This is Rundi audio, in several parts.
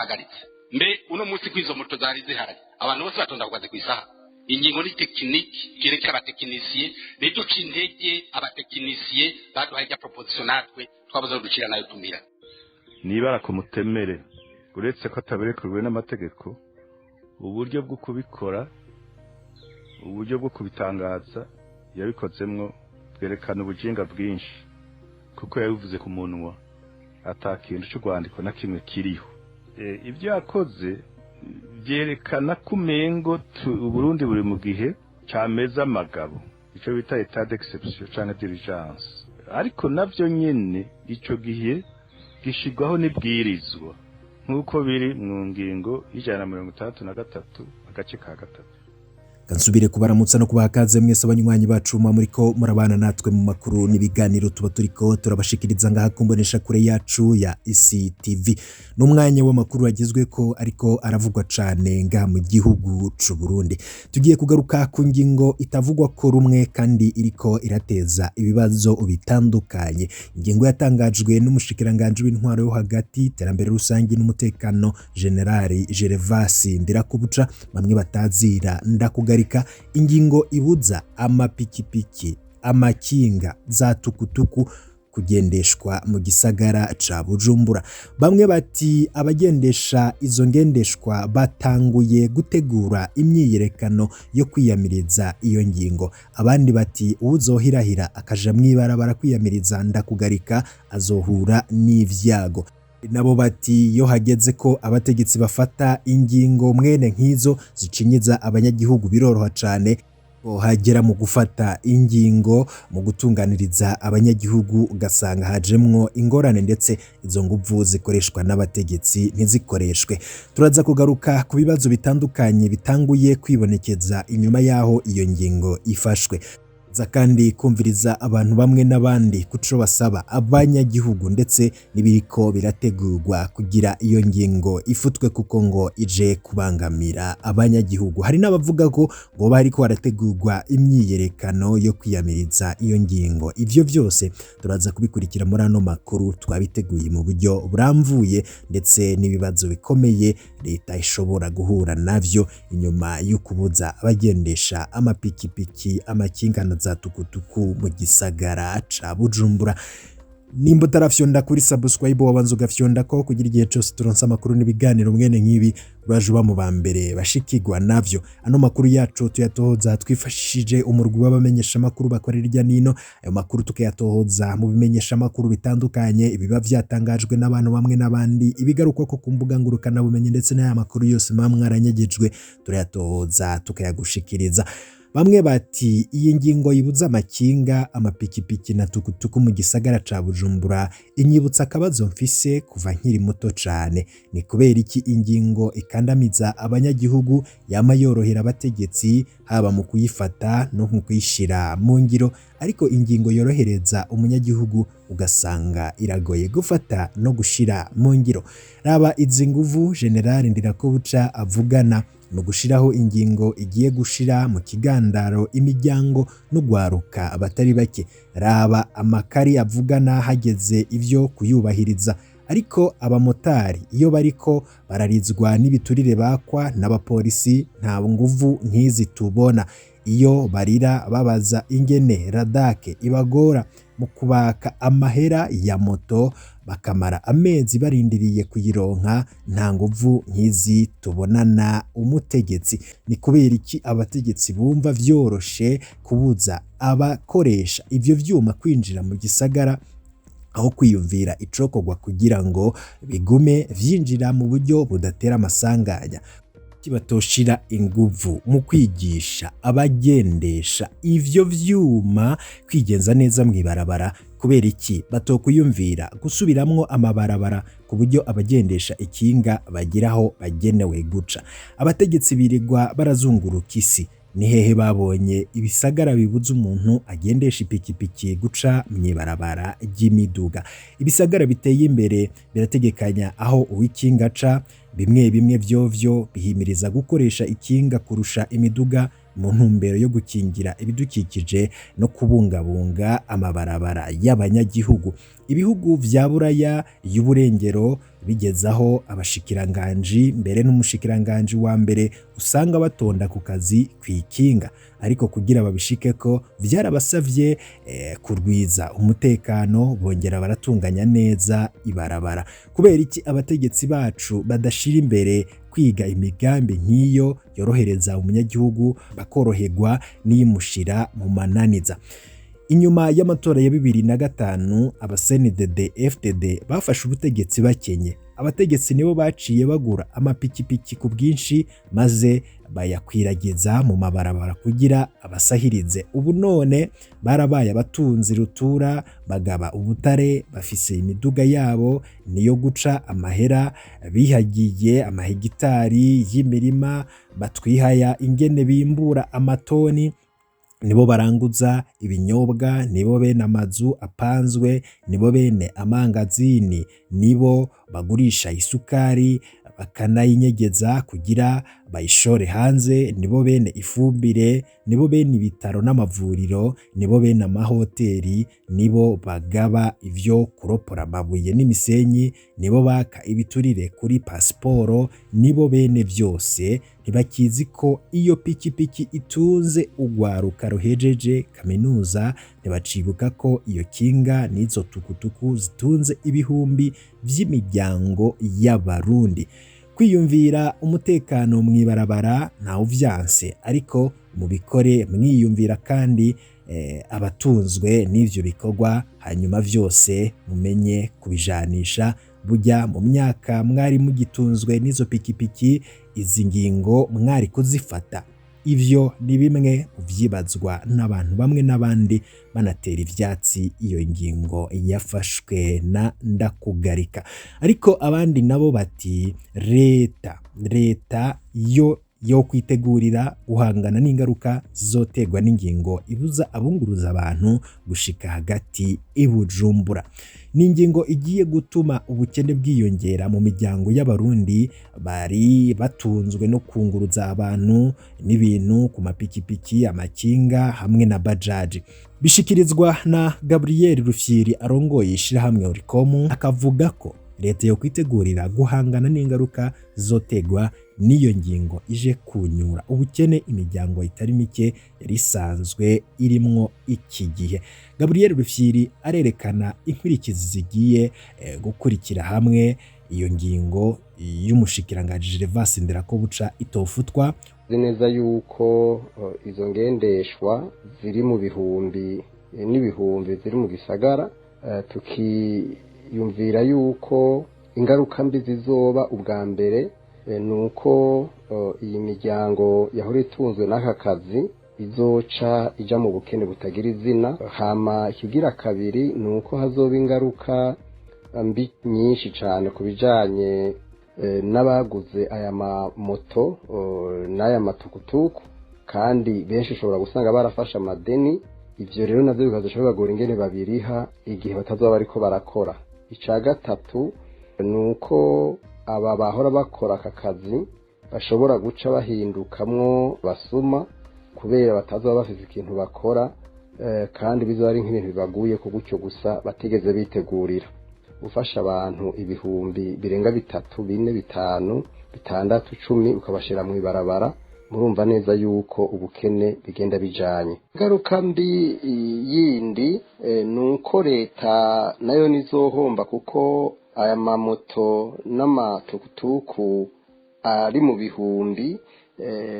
bahagaritse mbe uno munsi kwizo moto zari zihari abantu bose batonda kugaze ku isaha ingingo ni tekiniki yerekera abatekinisiye niduca intege abatekinisiye baduhaye ijya proposition natwe twabuze ducira nayo tumira nibara ku mutemere uretse ko ataberekejwe n'amategeko uburyo bwo kubikora uburyo bwo kubitangaza yabikozemwo twerekana ubujinga bwinshi kuko yabivuze ku munwa atakintu cy'urwandiko na kimwe kiriho ibyo yakoze byerekana kumengo Burundi buri mu gihe cameza amagabo ico bita etat d'exception canke diligence ariko navyo nyene ico gihe gishigwaho n'ibwirizwa nkuko biri mu ngingo y'163 agace ka gatatu. Kansubire kubaramutsa no kubakaze mwese abanywanyi bacu muriko murabana natwe mu makuru n'ibiganiro tuba turiko turabashikiriza ngaha kumbonesha kure yacu ya ICTV. N'umwanya w'amakuru agizwe ko ariko aravugwa cane nga mu gihugu c'u Burundi. Tugiye kugaruka ku ngingo itavugwa ko rumwe kandi iriko irateza ibibazo bitandukanye. Ingingo yatangajwe n'umushikiranganje w'intwaro yo hagati terambere rusangi n'umutekano General Gervasi Ndirakubuca bamwe batazira ndakugarika ingingo ibuza amapikipiki amakinga za tukutuku kugendeshwa mu gisagara ca Bujumbura. Bamwe bati abagendesha izo ngendeshwa batanguye gutegura imyiyerekano yo kwiyamiriza iyo ngingo. Abandi bati uzohirahira akaja mwibarabara kwiyamiriza ndakugarika azohura n'ivyago. Nabo bati yo hageze ko abategetsi bafata ingingo mwene nk'izo zicinyiza abanyagihugu biroroha cane hagera mu gufata ingingo mu gutunganiriza abanyagihugu ugasanga hajemwo ingorane ndetse izo nguvu zikoreshwa n'abategetsi ntizikoreshwe. Turaza kugaruka ku bibazo bitandukanye bitanguye kwibonekeza inyuma yaho iyo ngingo ifashwe. Kandi kumviriza abantu bamwe n'abandi kuco basaba abanyagihugu ndetse nibiriko birategurwa kugira iyo ngingo ifutwe kuko ngo ije kubangamira abanyagihugu. Hari n'abavuga ko ngo bariko barategurwa imyiyerekano yo kwiyamiriza iyo ngingo. Ivyo byose turaza kubikurikira muri ano makuru twabiteguye mu buryo buramvuye ndetse n'ibibazo bikomeye leta ishobora guhura navyo inyuma yo kubuza abagendesha amapikipiki amakinga za tukutuku mu gisagara ca Bujumbura. Nimba utarafyonda kuri subscribe wabanza ugafyonda ko kugira igihe cyose turonsa amakuru n'ibiganiro mwene nk'ibi urajuba mu bambere bashikirwa navyo. Ano makuru yacu tuyatohoza twifashishije umurwi w'abamenyesha makuru bakorera irya nino. Ayo makuru tukayatohoza mu bimenyesha makuru bitandukanye ibiba vyatangajwe n'abantu bamwe n'abandi ibigaruka ko kumbuga ngurukana bumenye ndetse n'aya makuru yose mwaranyegejwe turayatohoza tukayagushikiriza. Bamwe bati iyi ngingo yibuza amakinga amapikipiki na tukutuku mu gisagara ca Bujumbura inyibutsa akabazo mfise kuva nkiri muto cane. Ni kubera iki ingingo ikandamiza abanyagihugu yama yorohera abategetsi haba mu kuyifata no mu kuyishira mu ngiro, ariko ingingo yorohereza umunyagihugu ugasanga iragoye gufata no gushira mu ngiro. Raba izi nguvu General Ndirakubuca avugana no gushiraho ingingo igiye gushira mu kigandaro imiryango no gwaruka abatari bake. Raba amakari avugana hageze ivyo kuyubahiriza, ariko abamotari iyo bariko bararizwa n'ibiturire bakwa n'abapolisi nta nguvu nkizi tubona. Iyo barira babaza ingene radake ibagora mu kubaka amahera ya moto bakamara amezi barindiriye kuyironka nta nguvu nkizi tubonana umutegetsi. Ni kubera iki abategetsi bumva vyoroshe kubuza abakoresha ivyo vyuma kwinjira mu gisagara aho kwiyumvira icokogwa kugira ngo bigume vyinjira mu buryo budatera amasanganya? Kibatoshira inguvu mu kwigisha abagendesha ivyo vyuma kwigenza neza mwibarabara? Kubera iki batokuyumvira gusubiramwo amabarabara ku buryo abagendesha ikinga bagiraho bagenewe guca? Abategetsi birirwa barazunguruka isi, ni hehe babonye ibisagara bibuza umuntu agendesha ipikipiki guca mwibarabara ry'imiduga? Ibisagara biteye imbere birategekanya aho uwikinga ca, bimwe bimwe vyovyo bihimiriza gukoresha ikinga kurusha imiduga mu ntumbero yo gukingira ibidukikije no kubungabunga amabarabara y'abanyagihugu. Ibihugu vya Buraya y'uburengero bigezaho abashikiranganji mbere n'umushikiranganji wa mbere usanga batonda ku kazi kwikinga, ariko kugira babishike ko vyarabasavye kurwiza umutekano bongera baratunganya neza ibarabara. Kubera iki abategetsi bacu badashira imbere kwiga imigambi nk'iyo yorohereza umunyagihugu bakoroherwa n'iyimushira mu mananiza? Inyuma y'amatora ya 2005 abasenided FDD bafashe ubutegetsi bakenye. Abategetsi nibo baciye bagura amapikipiki ku bwinshi maze bayakwiragiza mu mabarabara kugira abasahirize. Ubu none barabaye abatunzi rutura, bagaba ubutare, bafise imiduga yabo niyo guca amahera, bihagiye amahegitari y'imirima, batwihaya ingene bimbura amatoni, nibo baranguza ibinyobwa, nibo bene amazu apanzwe, nibo bene amangazini, nibo bagurisha isukari bakanayinyegeza kugira bayishore hanze, nibo bene ifumbire, nibo bene ibitaro n'amavuriro, nibo bene amahoteli, nibo bagaba ivyo kuropora amabuye n'imisenyi, nibo baka ibiturire kuri pasiporo, nibo bene vyose. Ntibakizi ko iyo pikipiki itunze ugwaruka ruhejeje kaminuza, ntibacibuka ko iyo kinga n'izo tukutuku zitunze ibihumbi vy'imiryango y'Abarundi. Kwiyumvira umutekano mw'ibarabara ntawe uvyanse, ariko mubikore mwiyumvira kandi abatunzwe n'ivyo bikorwa, hanyuma vyose mumenye kubijanisha. Burya mu myaka mwari mugitunzwe n'izo pikipiki, izi ngingo mwari kuzifata. Ivyo ni bimwe mu vyibazwa n'abantu bamwe n'abandi banatera ivyatsi iyo ngingo yafashwe na Ndakugarika. Ariko abandi nabo bati leta yo kwitegurira guhangana n'ingaruka zizoterwa n'ingingo ibuza abunguruza abantu gushika hagati i Bujumbura. Ni ingingo igiye gutuma ubukene bwiyongera mu miryango y'Abarundi bari batunzwe no kunguruza abantu n'ibintu ku mapikipiki, amakinga hamwe na bajaji. Bishikirizwa na Gabriel Rufyiri arongoye ishirahamwe Oricom, akavuga ko leta yo kwitegurira guhangana n'ingaruka zizoterwa n'iyo ngingo ije kunyura ubukene imiryango itari mike yari isanzwe irimwo iki gihe. Gabriel Rufyiri arerekana inkurikizi zigiye gukurikira hamwe iyo ngingo y'umushikiranganji Gervas Ndirakobuca itofutwa. Neza yuko izo ngendeshwa ziri mu bihumbi n'ibihumbi ziri mu gisagara, tukiyumvira yuko ingaruka mbi zizoba ubwa mbere nuko iyi miryango yahora itunzwe n'aka kazi izoca ija mu bukene butagira izina. Hama ikigira kabiri nuko hazoba ingaruka mbi nyinshi cyane ku bijanye n'abaguze aya mamoto n'aya matukutuku, kandi benshi ushobora gusanga barafashe amadeni. Ivyo rero navyo bikazoshobora bagora ingene babiriha igihe batazoba bariko barakora. Ica gatatu nuko aba bahora bakora aka kazi bashobora guca bahindukamwo basuma kubera batazoba bafite ikintu bakora, kandi bizoba ari nk'ibintu bibaguye ku gutyo gusa batigeze bitegurira. Ufasha abantu ibihumbi birenga 3, 4, 5, 6, 10 ukabashira mu ibarabara, murumva neza yuko ubukene bigenda bijanye. Ingaruka mbi yindi nuko leta nayo nizohomba, kuko aya mamoto n'amatukutuku ari mu bihumbi,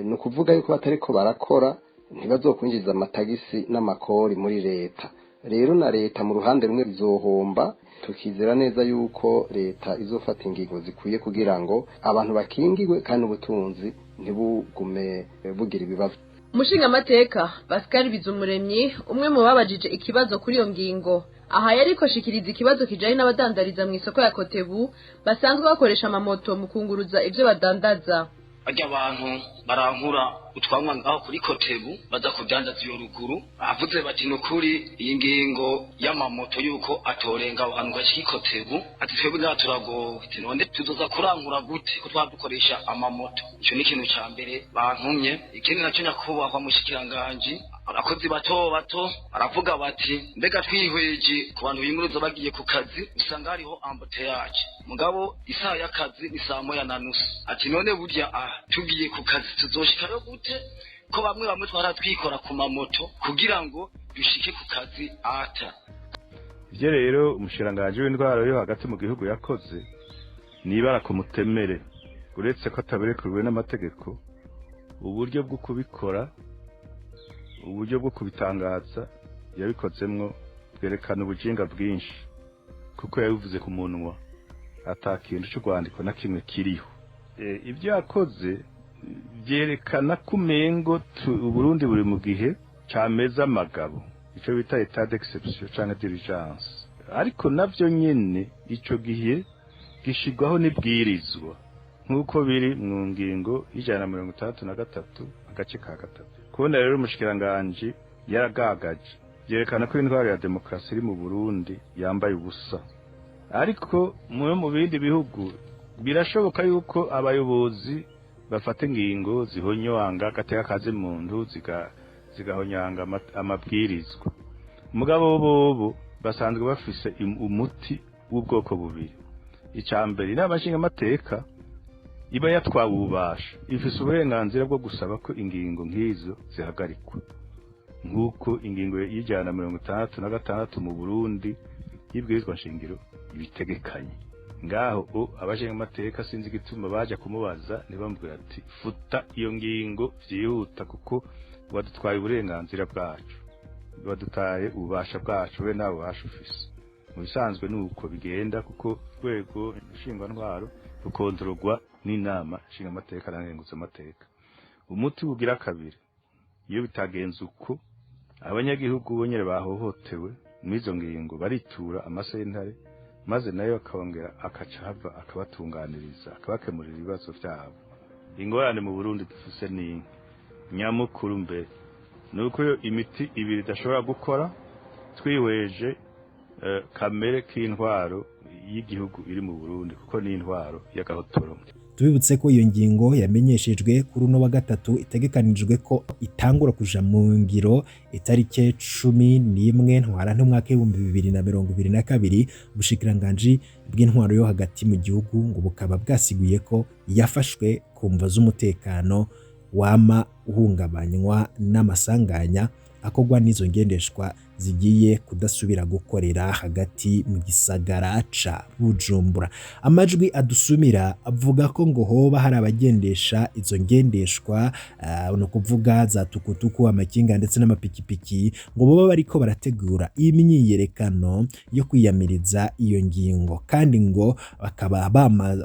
ni ukuvuga yuko batariko barakora ntibazokwinjiza amatagisi n'amakori muri leta. Rero na leta mu ruhande rumwe bizohomba, tukizera neza yuko leta izofata ingingo zikwiye kugira ngo abantu bakingirwe kandi ubutunzi ntibugume bugira ibibazo. Umushingamateka Pascal Bizumuremyi, umwe mu babajije ikibazo kuri iyo ngingo, aha yariko shikiriza ikibazo kijanye n'abadandariza mu isoko ya Kotebu basanzwe bakoresha amamoto mu kunguruza ivyo badandaza. Bajya abantu barankura utwamwa ngaho kuri Kotebu baza kudandaza iyo ruguru, avuze bati nukuri iyi ngingo y'amamoto yuko atorenga abantu gashiki Kotebu, ati twebwe ngaho turagowe, none tuzoza kurankura gute ko twadukoresha amamoto? Ico ni ikintu ca mbere bantumye. Ikindi naco nyakubahwa mushikiranganje abakozi bato bato aravuga bati mbega twihweje ku bantu binguruza bagiye ku kazi usanga hariho ambuteyage mugabo isaha y'akazi ni 1:30 ati none burya tugiye ku kazi tuzoshikayo gute ko bamwe twara twikora ku mamoto kugira ngo dushike ku kazi ata. Ivyo rero umushiranganje w'indwara yo hagati mu gihugu yakoze nibara ku mutemere uretse ko ataberekuriwe n'amategeko uburyo bwo kubikora uburyo bwo kubitangaza yabikozemwo bwerekana ubujinga bwinshi kuko yabivuze ku munwa atakintu cyo kwandiko na kimwe kiriho. Ibyo yakoze byerekana kumengo Burundi buri mu gihe cameza amagabo ico bita etat d'exception canke d'urgence, ariko navyo nyene ico gihe gishigwaho n'ibwirizwa nkuko biri mu ngingo y'163 agace ka gatatu. Kubona rero umushikiranganje yaragagaje byerekana ko indwara ya demokrasi iri mu Burundi yambaye ubusa, ariko mu bindi bihugu birashoboka yuko abayobozi bafata ingingo zihonyanga gateka kaze muntu zigahonyanga amabwirizwa. Mugabo bobo basanzwe bafise umuti w'ubwoko bubiri. Icambere n'abashinga amateka iba yatwawe ububasha ifise uburenganzira bwo gusaba ko ingingo nk'izo zihagarikwa nk'uko ingingo y'166 mu Burundi y'ibwirizwa nshingiro ibitegekanye. Ngaho abashinga amateka sinzi gituma baje kumubaza ntibambwira ati futa iyo ngingo vyihuta kuko wadutwaye uburenganzira bwacu wadutaye ububasha bwacu we nabo bashufise. Mu bisanzwe nuko bigenda kuko rwego nshingwa ntwaro rukontorogwa n'inama nshinga amateka n'arenguza amateka. Umuti ugira kabiri iyo bitagenze uko abanyagihugu bonyere bahohotewe mwizo ngingo baritura amasentare maze nayo akongera akaca hava akabatunganiriza akabakemurira ibibazo byabo. Ingorane mu Burundi dufise ni nyamukuru mbere nuko imiti ibiri idashobora gukora twihweje kamere k'intwaro y'igihugu iri mu Burundi kuko ni intwaro y'agahotoro. Tubibutse ko iyo ngingo yamenyeshejwe kuri uno wa gatatu itegekanijwe ko itangura kuja mu ngiro itarike 11 ntwara n'umwaka w'2022. Ubushikiranganje bw'intwaro yo hagati mu gihugu ngo bukaba bwasiguye ko yafashwe kumva z'umutekano wama uhungabanywa n'amasanganya akogwa n'izo ngendeshwa zigiye kudasubira gukorera hagati mu gisagara ca Bujumbura. Amajwi adusumira avuga ko ngo hoba hari abagendesha izo ngendeshwa no kuvuga za tukutuku amakinga ndetse n'amapikipiki ngo boba bariko barategura imyiyerekano yo kwiyamiriza iyo ngingo kandi ngo bakaba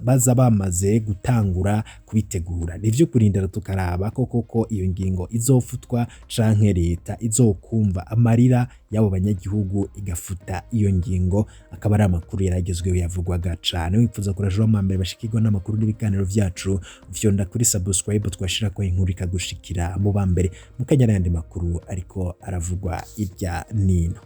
baza bamaze gutangura kubitegura. Nivyo kurindira tukaraba koko iyo ngingo izofutwa canke leta izokumva amarira yabo banyagihugu igafuta iyo ngingo. Akaba ari amakuru yaragezweho yavugwaga cane. Wifuza kurajura amambere bashikirwa n'amakuru n'ibiganiro vyacu vyonda kuri subscribe twashira ko inkuru ikagushikira mu bambere mukanya n'andi makuru ariko aravugwa irya nino.